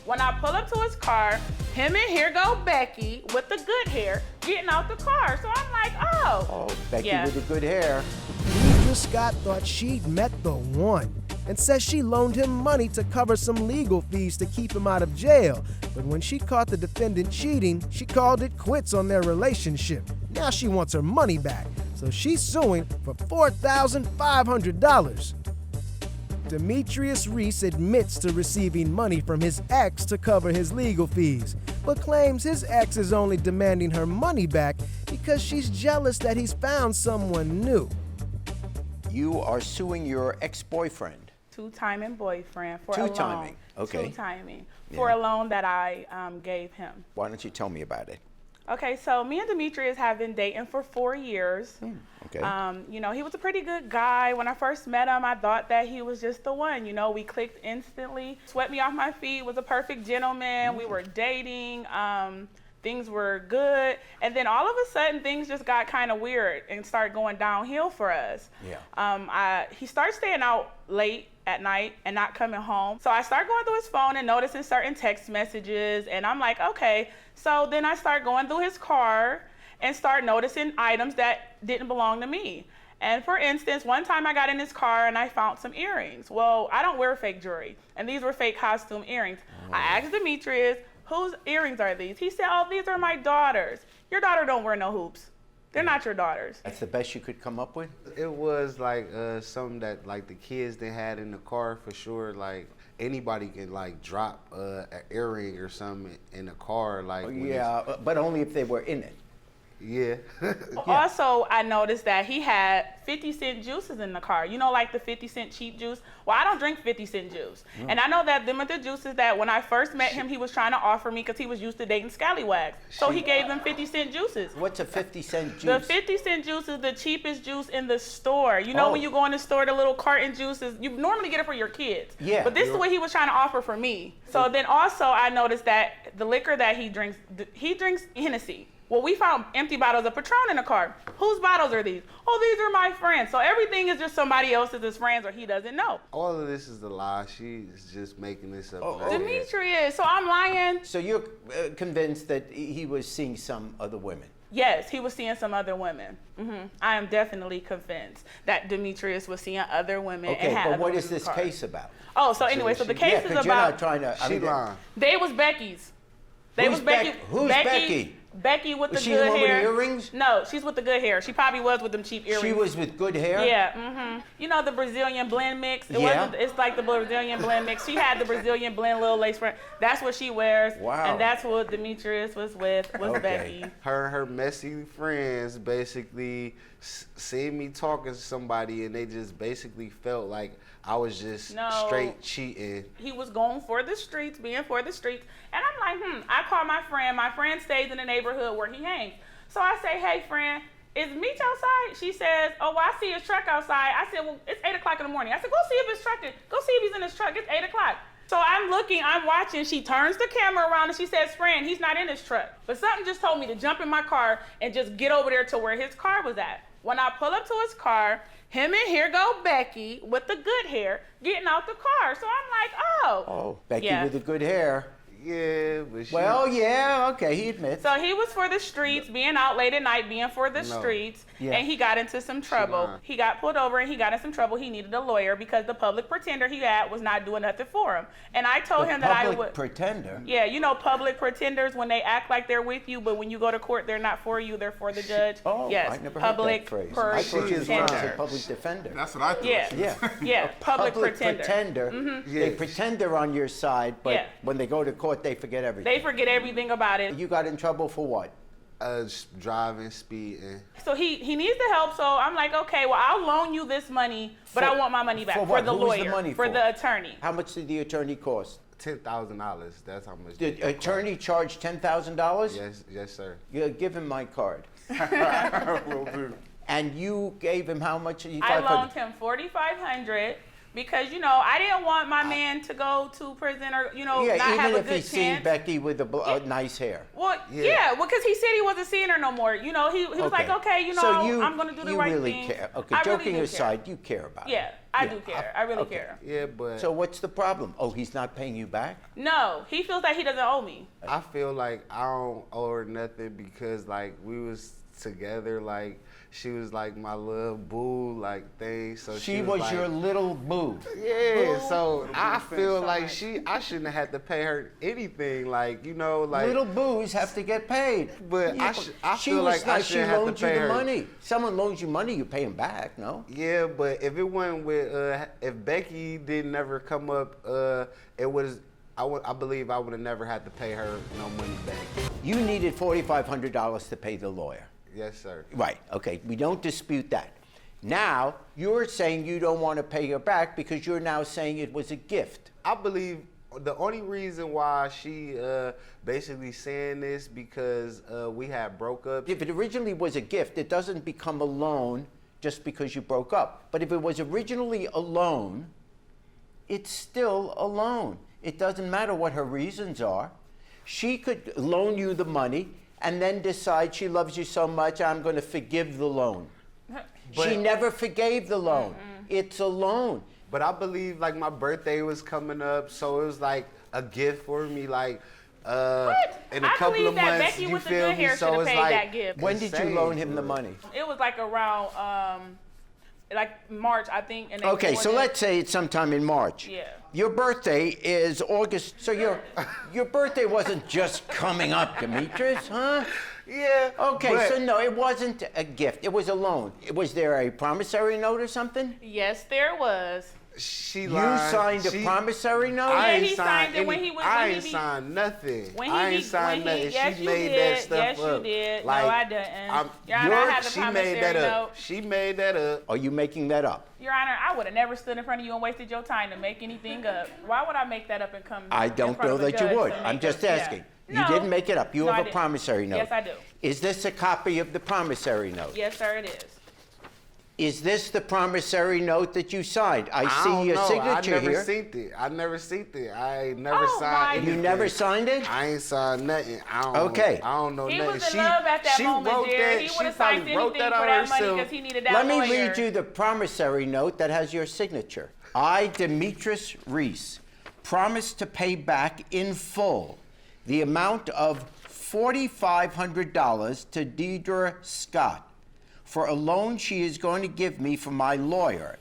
When I pull up to his car, him and here go Becky with the good hair getting out the car. So I'm like, oh. Oh, Becky with the good hair. Deidre Scott thought she'd met the one and says she loaned him money to cover some legal fees to keep him out of jail. But when she caught the defendant cheating, she called it quits on their relationship. Now she wants her money back, so she's suing for $4,500. Demetrius REESE admits to receiving money from his ex to cover his legal fees, but claims his ex is only demanding her money back because she's jealous that he's found someone new. You are suing your ex-boyfriend. Two-timing boyfriend for a loan. Two-timing, okay. Two-timing for a loan that I gave him. Why don't you tell me about it? Okay, so me and Demetrius have been dating for 4 years. Okay. You know, he was a pretty good guy. When I first met him, I thought that he was just the one. You know, we clicked instantly. Swept me off my feet, was a perfect gentleman. We were dating. Things were good. And then all of a sudden, things just got kind of weird and started going downhill for us. Yeah. He started staying out late at night and not coming home. So I started going through his phone and noticing certain text messages. And I'm like, okay. So then I started going through his car and start noticing items that didn't belong to me. And for instance, one time I got in his car and I found some earrings. Well, I don't wear fake jewelry, and these were fake costume earrings. I asked Demetrius, whose earrings are these? He said, oh, these are my daughter's. Your daughter don't wear no hoops. They're not your daughters. That's the best you could come up with? It was like something that like the kids they had in the car for sure. Like anybody can like drop an earring or something in the car. Like Yeah, but only if they were in it. Yeah. Also, I noticed that he had 50-cent juices in the car. You know, like the 50-cent cheap juice? Well, I don't drink 50-cent juice. And I know that them are the juices that when I first met him, he was trying to offer me because he was used to dating scallywags. So he gave them 50-cent juices. What's a 50-cent The juice? 50-cent juice is the cheapest juice in the store. You know when you go in the store, the little carton juices, you normally get it for your kids. Yeah. But this is what he was trying to offer for me. So then also I noticed that the liquor that he drinks Hennessy. Well, we found empty bottles of Patron in the car. Whose bottles are these? Oh, these are my friends. So everything is just somebody else's his friends or he doesn't know. All of this is a lie. She's just making this up. Demetrius, so I'm lying. So you're convinced that he was seeing some other women? Yes, he was seeing some other women. I am definitely convinced that Demetrius was seeing other women. Okay, and had but what other is this cars. case about? Oh, so anyway, so the case is you're about. Not trying to. She lying. They was Becky's. They Who's was Becky. Who's Becky? Becky with the Was she good the one with hair. the earrings? No, she's with the good hair. She probably was with them cheap earrings. She was with good hair? Yeah, You know the Brazilian blend mix? Yeah. It's like the Brazilian blend mix. She had the Brazilian blend little lace front. That's what she wears. Wow. And that's what Demetrius was with, was Becky. Her messy friends basically seen me talking to somebody and they just basically felt like I was just straight cheating. He was going for the streets, being for the streets. And I'm like, I call my friend. My friend stays in the neighborhood where he hangs. So I say, hey, friend, is Meech outside? She says, oh, well, I see his truck outside. I said, well, it's 8 o'clock in the morning. I said, go see if his truck is, go see if he's in his truck. It's 8 o'clock. So I'm looking, I'm watching. She turns the camera around and she says, friend, he's not in his truck. But something just told me to jump in my car and just get over there to where his car was at. When I pull up to his car, him and here go Becky with the good hair getting out the car. So I'm like, oh. Oh, Becky with the good hair. Yeah, but Well, yeah, okay, he admits. So he was for the streets, being out late at night, being for the streets, and he got into some trouble. He got pulled over and he got in some trouble. He needed a lawyer because the public pretender he had was not doing nothing for him. And I told him that I would. Public pretender? Yeah, you know public pretenders when they act like they're with you, but when you go to court, they're not for you, they're for the judge. Oh, yes, I never public heard that phrase. I thought you was pretender. a public defender. That's what I thought. Yeah, public pretender. They pretend they're on your side, but when they go to court, they forget everything. They forget everything about it. You got in trouble for what? Driving, speeding. So he needs the help. So I'm like, okay, well, I'll loan you this money, but I want my money back for the Who's lawyer, the money for the attorney. How much did the attorney cost? $10,000. That's how much. The attorney charged $10,000? Yes, sir. You give him my card. Will do. And you gave him how much? I loaned him $4,500. because, you know, I didn't want my man to go to prison or, you know, not have a good chance. Even if he's seen Becky with nice hair. Well, yeah, because he said he wasn't seeing her no more. You know, he was like, okay, you know, so I'm going to do the right really thing. Care. Okay, joking aside, you care about it. I do care. I really care. Yeah, but... So what's the problem? Oh, he's not paying you back? No, he feels like he doesn't owe me. I feel like I don't owe her nothing because, like, we was together, like, she was like my little boo, like thing. So she was like, your little boo. Yeah. Boo. So I feel like I shouldn't have had to pay her anything. Like, you know, like little boos have to get paid. But yeah, I feel like I shouldn't have to pay her. Money. Someone loans you money, you pay him back. No. Yeah, but if it wasn't with if Becky didn't ever come up, it was. I believe I would have never had to pay her no money back. You needed $4,500 to pay the lawyer. Yes, sir. Right, okay, we don't dispute that. Now, you're saying you don't want to pay her back because you're now saying it was a gift. I believe the only reason why she basically saying this because we had broke up. If it originally was a gift, it doesn't become a loan just because you broke up. But if it was originally a loan, it's still a loan. It doesn't matter what her reasons are. She could loan you the money and then decide she loves you so much, I'm going to forgive the loan. She never forgave the loan. It's a loan. But I believe, like, my birthday was coming up, so it was like a gift for me, like, in a couple of months, Becky you with the feel good me? hair So it's like, that gift. When did you loan him the money? It was like around, like March, I think. And okay, so let's say it's sometime in March. Yeah. Your birthday is August, so your birthday wasn't just coming up, Demetrius, huh? Yeah. Okay, so no, it wasn't a gift. It was a loan. Was there a promissory note or something? Yes, there was. She lied. You signed a promissory note? Yeah, he signed it when he was. I ain't signed nothing. I ain't signed nothing. Yes, she made that stuff yes, up. Yes, you did. Like, no, I didn't. Your Honor, I had the promissory note. She made that up. Are you making that up? Your Honor, I would have never stood in front of you and wasted your time to make anything up. Why would I make that up and come? I don't know that you would. I'm just asking. You didn't make it up. You have a promissory note. Yes, I do. Is this a copy of the promissory note? Yes, sir, it is. Is this the promissory note that you signed? I see your signature here. I never seen it. I never signed it. You never signed it? I ain't signed nothing. I don't know he nothing. He was in love at that moment, Jared. He would have signed anything for that money because he needed that lawyer. Let me read you the promissory note that has your signature. I, Demetrius REESE, promise to pay back in full the amount of $4,500 to Deidre Scott for a loan she is going to give me from my lawyer.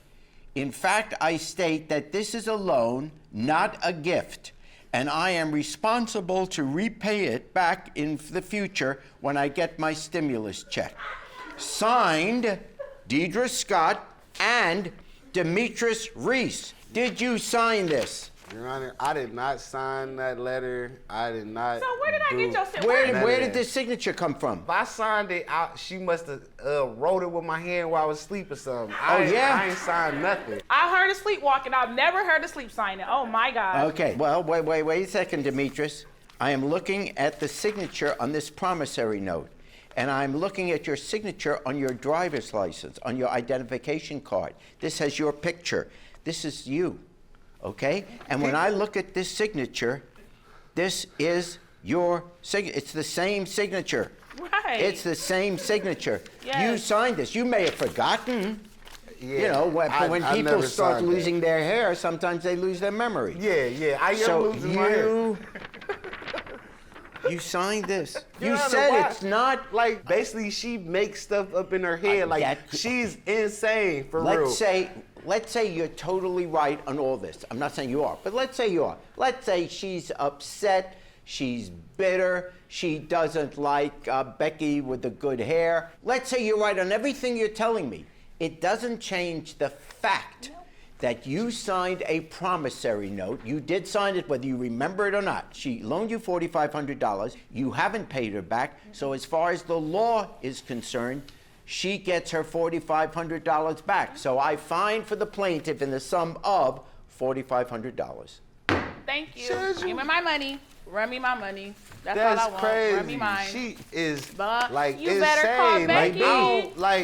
In fact, I state that this is a loan, not a gift, and I am responsible to repay it back in the future when I get my stimulus check. Signed, Deidre Scott and Demetrius REESE. Did you sign this? Your Honor, I did not sign that letter. I did not. So where did I get your signature? Where did this signature come from? If I signed it, she must have wrote it with my hand while I was asleep or something. I ain't signed nothing. I heard of sleepwalking. I've never heard of sleep signing. Oh my God. Okay, well, wait a second, Demetrius. I am looking at the signature on this promissory note, and I'm looking at your signature on your driver's license, on your identification card. This has your picture. This is you. Okay? And when I look at this signature, this is your signature. It's the same signature. Right. It's the same signature. Yes. You signed this. You may have forgotten. Yeah, you know, when people start losing their hair, sometimes they lose their memory. Yeah. I am losing my hair. You signed this. You said it's not. Like, basically, she makes stuff up in her head. Like, she's insane, for real. Let's say you're totally right on all this. I'm not saying you are, but let's say you are. Let's say she's upset, she's bitter, she doesn't like Becky with the good hair. Let's say you're right on everything you're telling me. It doesn't change the fact that you signed a promissory note. You did sign it whether you remember it or not. She loaned you $4,500. You haven't paid her back. So as far as the law is concerned, she gets her $4,500 back. So I fine for the plaintiff in the sum of $4,500. Thank you. Give me my money. Run me my money. That's all I want. Crazy. Run me mine. She is like you insane. Better call Becky.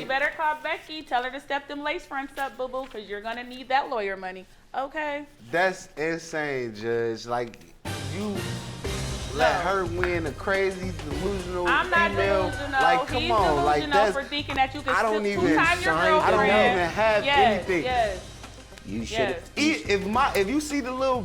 You better call Becky. Tell her to step them lace fronts up, boo-boo, because you're going to need that lawyer money. Okay. That's insane, Judge. Like, you let her win a crazy, delusional I'm not female. delusional. Like, come He's on. delusional Like, that's, for thinking that you can I don't still even two-time your sign- girlfriend. I don't even have anything. Yes. You should. Yes. if you see the little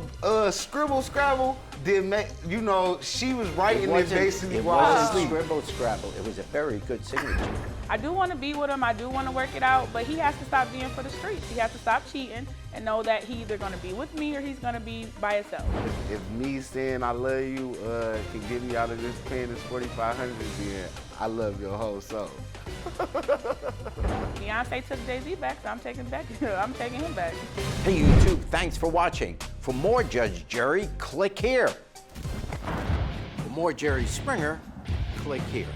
scribble scrabble, then you know she was writing it basically It while wasn't asleep. scribble scrabble. It was a very good signature. I do want to be with him. I do want to work it out, but he has to stop being for the streets. He has to stop cheating and know that he's either going to be with me or he's going to be by himself. If me saying I love you can get me out of this paying this $4,500, then I love your whole soul. Beyonce took Jay-Z back, so I'm taking I'm taking him back. Hey YouTube, thanks for watching. For more Judge Jerry, click here. For more Jerry Springer, click here.